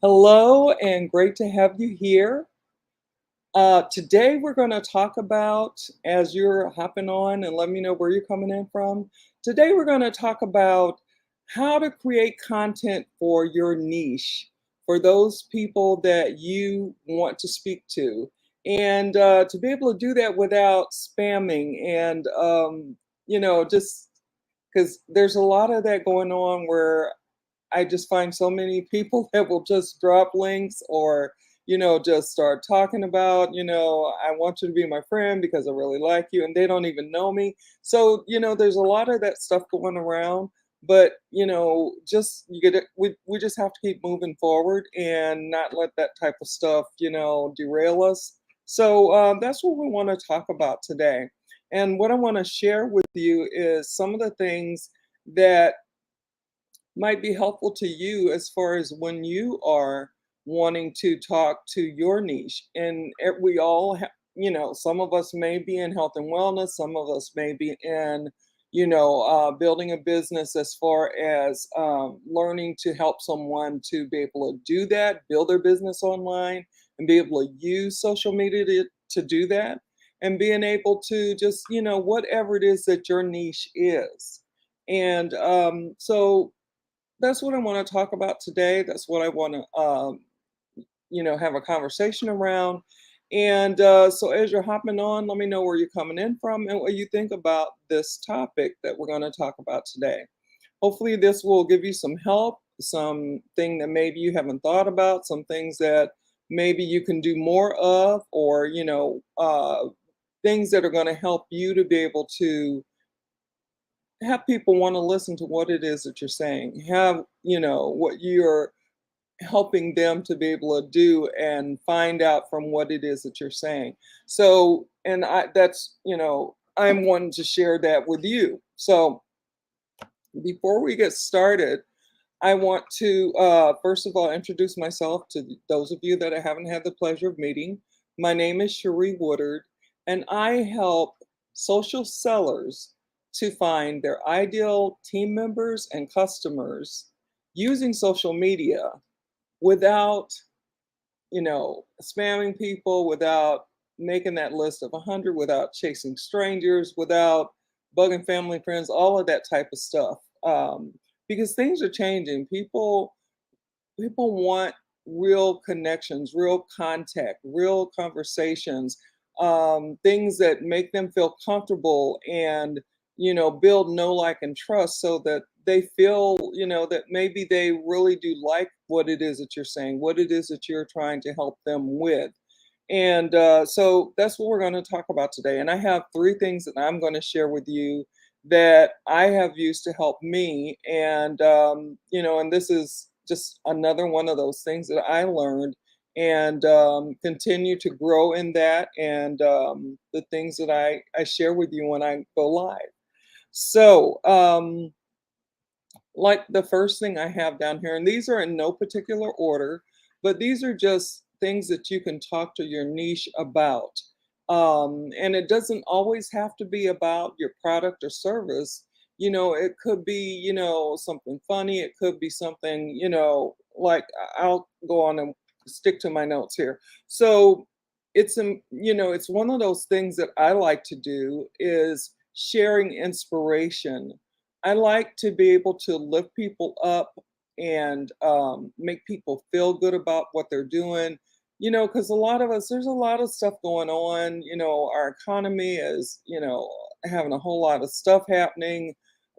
Hello, and great to have you here. Today, we're going to talk about, as you're hopping on and let me know where you're coming in from. Today, we're going to talk about how to create content for your niche, for those people that you want to speak to, and to be able to do that without spamming and, just because there's a lot of that going on where I just find so many people that will just drop links or, just start talking about, I want you to be my friend because I really like you, and they don't even know me. So, there's a lot of that stuff going around, but just you get it, we just have to keep moving forward and not let that type of stuff, derail us. So that's what we want to talk about today. And what I want to share with you is some of the things that might be helpful to you as far as when you are wanting to talk to your niche. And we all, some of us may be in health and wellness, some of us may be in, building a business as far as learning to help someone to be able to do that, build their business online, and be able to use social media to do that. And being able to just, whatever it is that your niche is. And so that's what I want to talk about today. That's what I want to, have a conversation around. And so as you're hopping on, let me know where you're coming in from and what you think about this topic that we're going to talk about today. Hopefully, this will give you some help, something that maybe you haven't thought about, some things that maybe you can do more of, or, things that are going to help you to be able to have people want to listen to what it is that you're saying, have, what you're helping them to be able to do and find out from what it is that you're saying. So, and that's, I'm wanting to share that with you. So, before we get started, I want to, first of all, introduce myself to those of you that I haven't had the pleasure of meeting. My name is Cherie Woodard, and I help social sellers to find their ideal team members and customers using social media without, spamming people, without making that list of 100, without chasing strangers, without bugging family friends, all of that type of stuff. Because things are changing. People want real connections, real contact, real conversations, things that make them feel comfortable and build know, like, and trust, so that they feel that maybe they really do like what it is that you're saying, what it is that you're trying to help them with. And so that's what we're going to talk about today. And I have three things that I'm going to share with you that I have used to help me. And, and this is just another one of those things that I learned and continue to grow in that, and the things that I share with you when I go live. So, like the first thing I have down here, and these are in no particular order, but these are just things that you can talk to your niche about. And it doesn't always have to be about your product or service. It could be, something funny. It could be something, like I'll go on and stick to my notes here. So it's one of those things that I like to do is sharing inspiration. I like to be able to lift people up and make people feel good about what they're doing. Because a lot of us, there's a lot of stuff going on. Our economy is, having a whole lot of stuff happening.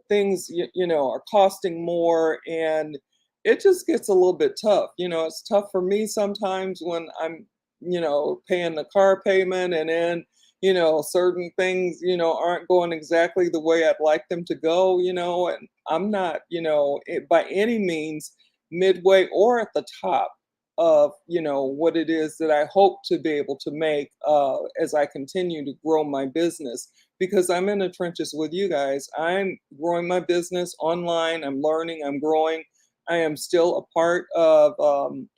Things, are costing more, and it just gets a little bit tough. It's tough for me sometimes when I'm, paying the car payment, and then certain things, aren't going exactly the way I'd like them to go, and I'm not, by any means midway or at the top of, what it is that I hope to be able to make as I continue to grow my business. Because I'm in the trenches with you guys. I'm growing my business online. I'm learning. I'm growing. I am still a part of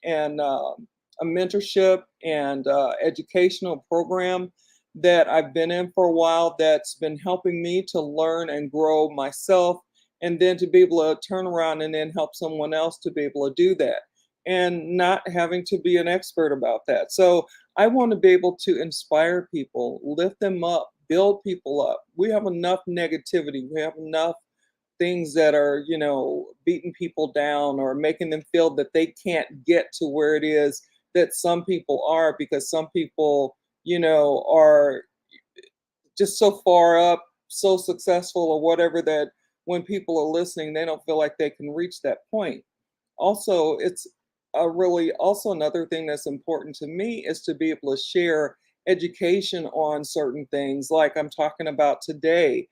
and a mentorship and educational program that I've been in for a while, that's been helping me to learn and grow myself, and then to be able to turn around and then help someone else to be able to do that. and not having to be an expert about that. So I want to be able to inspire people, lift them up, build people up. We have enough negativity. We have enough things that are, beating people down or making them feel that they can't get to where it is that some people are, because some people, are just so far up, so successful or whatever, that when people are listening, they don't feel like they can reach that point. Also, it's a really also another thing that's important to me is to be able to share education on certain things, like I'm talking about today,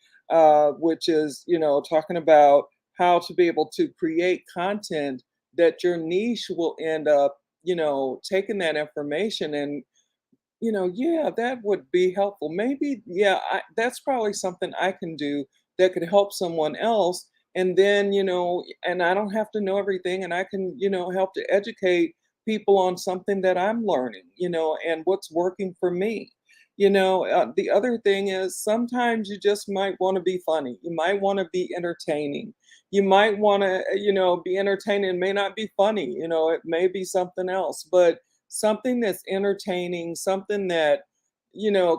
which is, talking about how to be able to create content that your niche will end up, taking that information and, yeah, that would be helpful. Maybe, yeah, that's probably something I can do that could help someone else. And then, and I don't have to know everything, and I can, help to educate people on something that I'm learning, and what's working for me. The other thing is sometimes you just might want to be funny. You might want to be entertaining. You might want to, be entertaining. It may not be funny, it may be something else, but something that's entertaining, something that,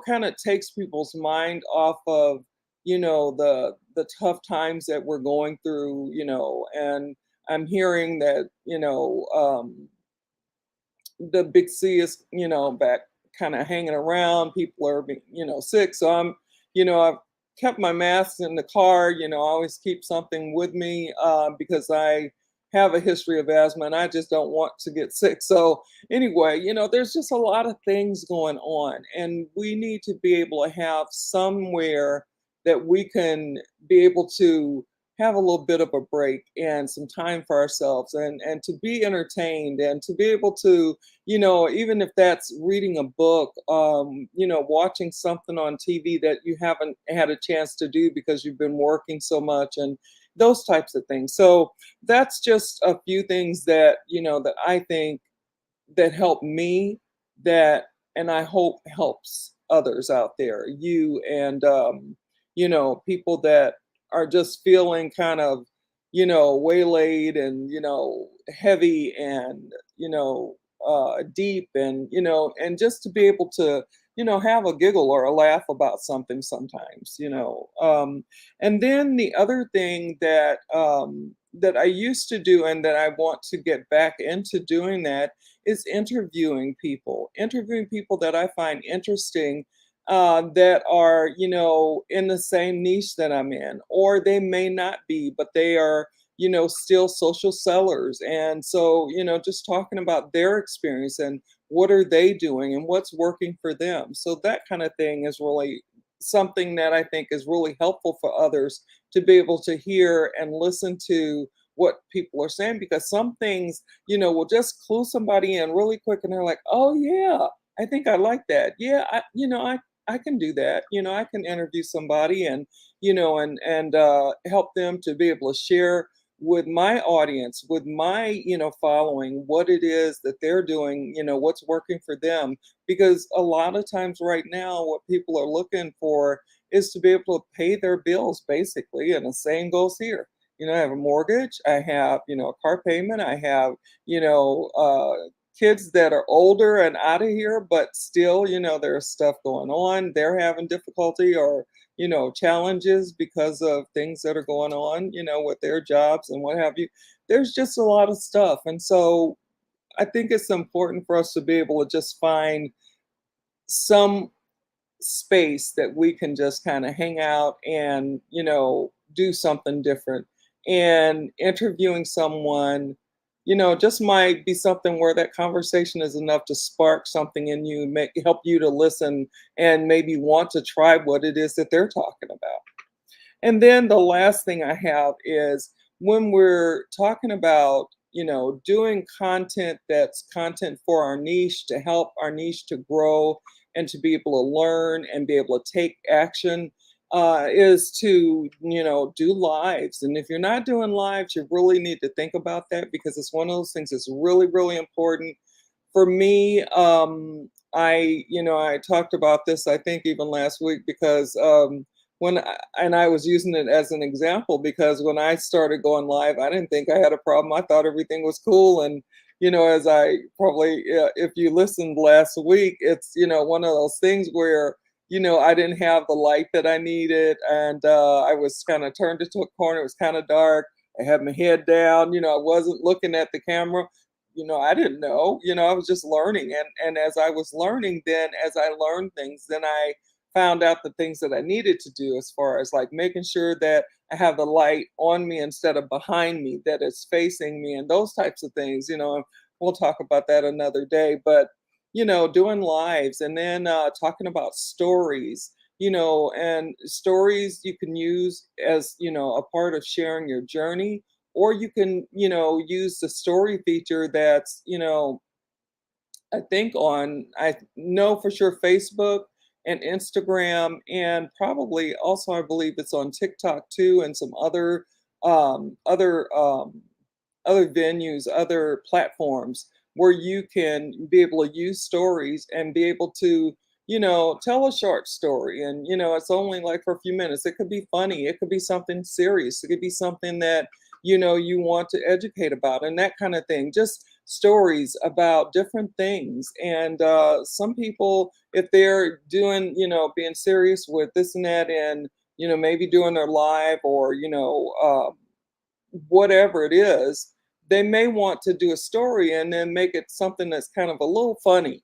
kind of takes people's mind off of, the tough times that we're going through, and I'm hearing that, the big C is, back kind of hanging around. People are, sick. So I've kept my mask in the car. I always keep something with me because I have a history of asthma and I just don't want to get sick. So anyway, there's just a lot of things going on, and we need to be able to have somewhere that we can be able to have a little bit of a break and some time for ourselves, and to be entertained, and to be able to, even if that's reading a book, watching something on TV that you haven't had a chance to do because you've been working so much, and those types of things. So that's just a few things that, that I think that help me, that, and I hope helps others out there, you and, people that are just feeling kind of, waylaid and, heavy and, deep, and, and just to be able to, have a giggle or a laugh about something sometimes, and then the other thing that, that I used to do and that I want to get back into doing that is interviewing people that I find interesting, that are, in the same niche that I'm in, or they may not be, but they are, still social sellers. And so, just talking about their experience and what are they doing and what's working for them. So that kind of thing is really something that I think is really helpful for others to be able to hear and listen to what people are saying, because some things, will just clue somebody in really quick and they're like, "Oh yeah, I think I like that. Yeah, I can do that. I can interview somebody and, help them to be able to share with my audience, with my, following, what it is that they're doing, what's working for them." Because a lot of times right now, what people are looking for is to be able to pay their bills basically. And the same goes here. I have a mortgage, I have, a car payment, I have, kids that are older and out of here, but still, there's stuff going on. They're having difficulty or, challenges because of things that are going on, with their jobs and what have you. There's just a lot of stuff. And so I think it's important for us to be able to just find some space that we can just kind of hang out and, do something different. And interviewing someone, just might be something where that conversation is enough to spark something in you, make help you to listen and maybe want to try what it is that they're talking about. And then the last thing I have is when we're talking about, doing content that's content for our niche, to help our niche to grow and to be able to learn and be able to take action, is to, do lives. And if you're not doing lives, you really need to think about that, because it's one of those things that's really, really important. For me, I talked about this, I think even last week, because and I was using it as an example because when I started going live, I didn't think I had a problem. I thought everything was cool, and as I probably, if you listened last week, it's, one of those things where, I didn't have the light that I needed, and I was kind of turned into a corner. It was kind of dark. I had my head down. I wasn't looking at the camera. I didn't know. I was just learning, and as I was learning, then as I learned things, then I found out the things that I needed to do as far as like making sure that I have the light on me instead of behind me, that it's facing me, and those types of things. And we'll talk about that another day. But doing lives and then talking about stories. And stories you can use as a part of sharing your journey, or you can use the story feature that's I think I know for sure Facebook and Instagram, and probably also I believe it's on TikTok too, and some um, other um, other venues, other platforms where you can be able to use stories and be able to, tell a short story. And, it's only like for a few minutes. It could be funny, it could be something serious, it could be something that, you want to educate about and that kind of thing. Just stories about different things. And some people, if they're doing, being serious with this and that, and, maybe doing their live or, whatever it is, they may want to do a story and then make it something that's kind of a little funny.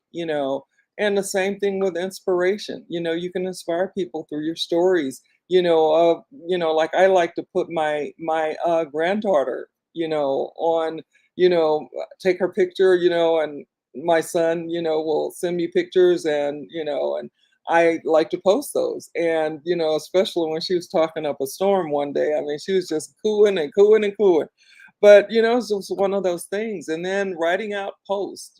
And the same thing with inspiration. You can inspire people through your stories. Like I like to put my granddaughter, on, take her picture, and my son, will send me pictures, and I like to post those. And, especially when she was talking up a storm one day, I mean, she was just cooing and cooing and cooing. But, it's just one of those things. And then writing out posts,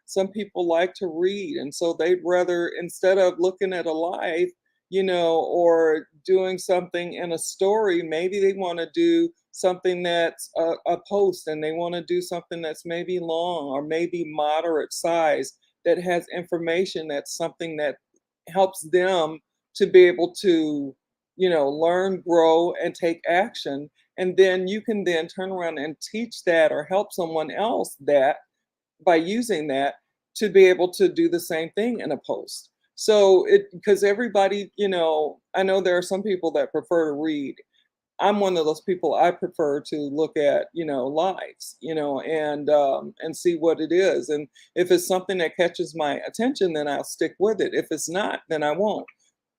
some people like to read. And so they'd rather, instead of looking at a live, or doing something in a story, maybe they want to do something that's a post, and they want to do something that's maybe long or maybe moderate size, that has information, that's something that helps them to be able to, learn, grow, and take action. And then you can then turn around and teach that or help someone else that by using that to be able to do the same thing in a post. So it, because everybody, I know there are some people that prefer to read. I'm one of those people. I prefer to look at, lives, and see what it is. And if it's something that catches my attention, then I'll stick with it. If it's not, then I won't.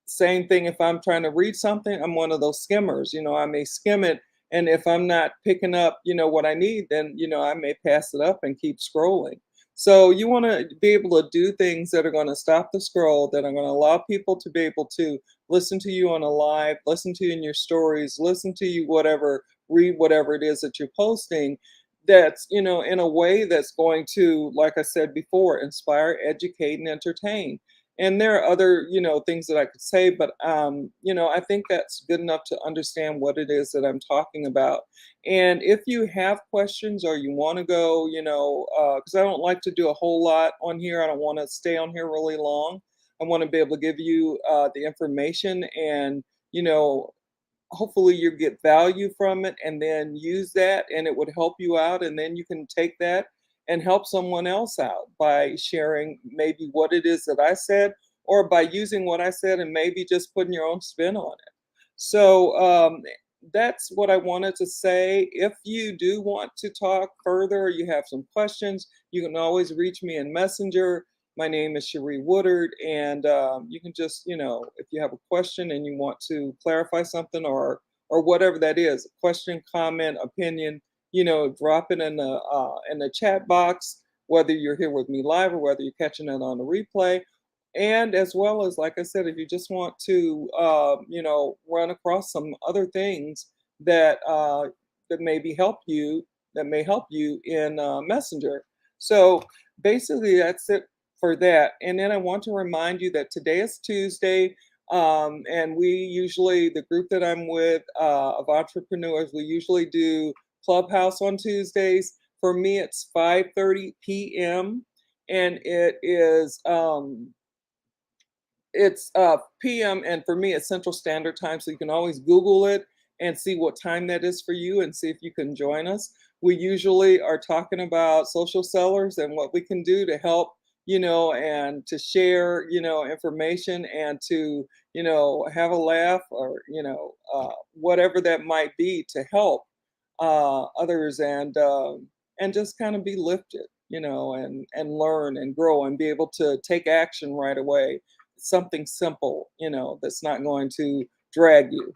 Same thing if I'm trying to read something, I'm one of those skimmers. I may skim it, and if I'm not picking up, what I need, then, I may pass it up and keep scrolling. So you want to be able to do things that are going to stop the scroll, that are going to allow people to be able to listen to you on a live, listen to you in your stories, listen to you whatever, read whatever it is that you're posting. That's, in a way that's going to, like I said before, inspire, educate, and entertain. And there are other, things that I could say, but I think that's good enough to understand what it is that I'm talking about. And if you have questions or you want to go, because I don't like to do a whole lot on here, I don't want to stay on here really long. I want to be able to give you the information, and you know hopefully you get value from it, and then use that, and it would help you out, and then you can take that and help someone else out by sharing maybe what it is that I said, or by using what I said and maybe just putting your own spin on it. So that's what I wanted to say. If you do want to talk further, you have some questions, you can always reach me in Messenger. My name is Cherie Woodard, and you can just, if you have a question and you want to clarify something, or whatever that is, a question, comment, opinion, drop it in the chat box. Whether you're here with me live or whether you're catching it on the replay, and as well as, like I said, if you just want to, run across some other things that that maybe help you, that may help you in Messenger. So basically, that's it for that. And then I want to remind you that today is Tuesday, and we usually, the group that I'm with of entrepreneurs, we usually do Clubhouse on Tuesdays. For me, it's 5:30 p.m. and it's PM, and for me it's Central Standard Time, so you can always Google it and see what time that is for you and see if you can join us. We usually are talking about social sellers and what we can do to help, and to share, information and to, have a laugh or, whatever that might be to help others and just kind of be lifted, and learn and grow and be able to take action right away. Something simple, that's not going to drag you.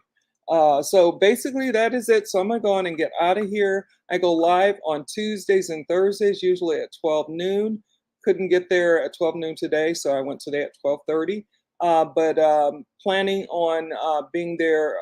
So basically, that is it. So I'm gonna go on and get out of here. I go live on Tuesdays and Thursdays, usually at 12 noon. Couldn't get there at 12 noon today, so I went today at 12:30. But planning on being there.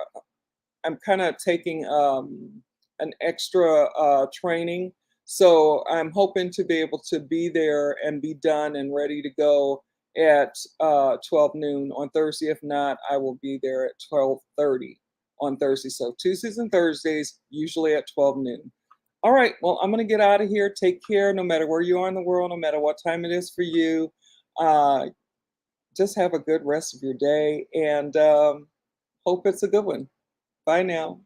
I'm kind of taking an extra training. So I'm hoping to be able to be there and be done and ready to go at 12 noon on Thursday. If not, I will be there at 12:30 on Thursday. So Tuesdays and Thursdays, usually at 12 noon. All right. Well, I'm going to get out of here. Take care, no matter where you are in the world, no matter what time it is for you. Uh, just have a good rest of your day and hope it's a good one. Bye now.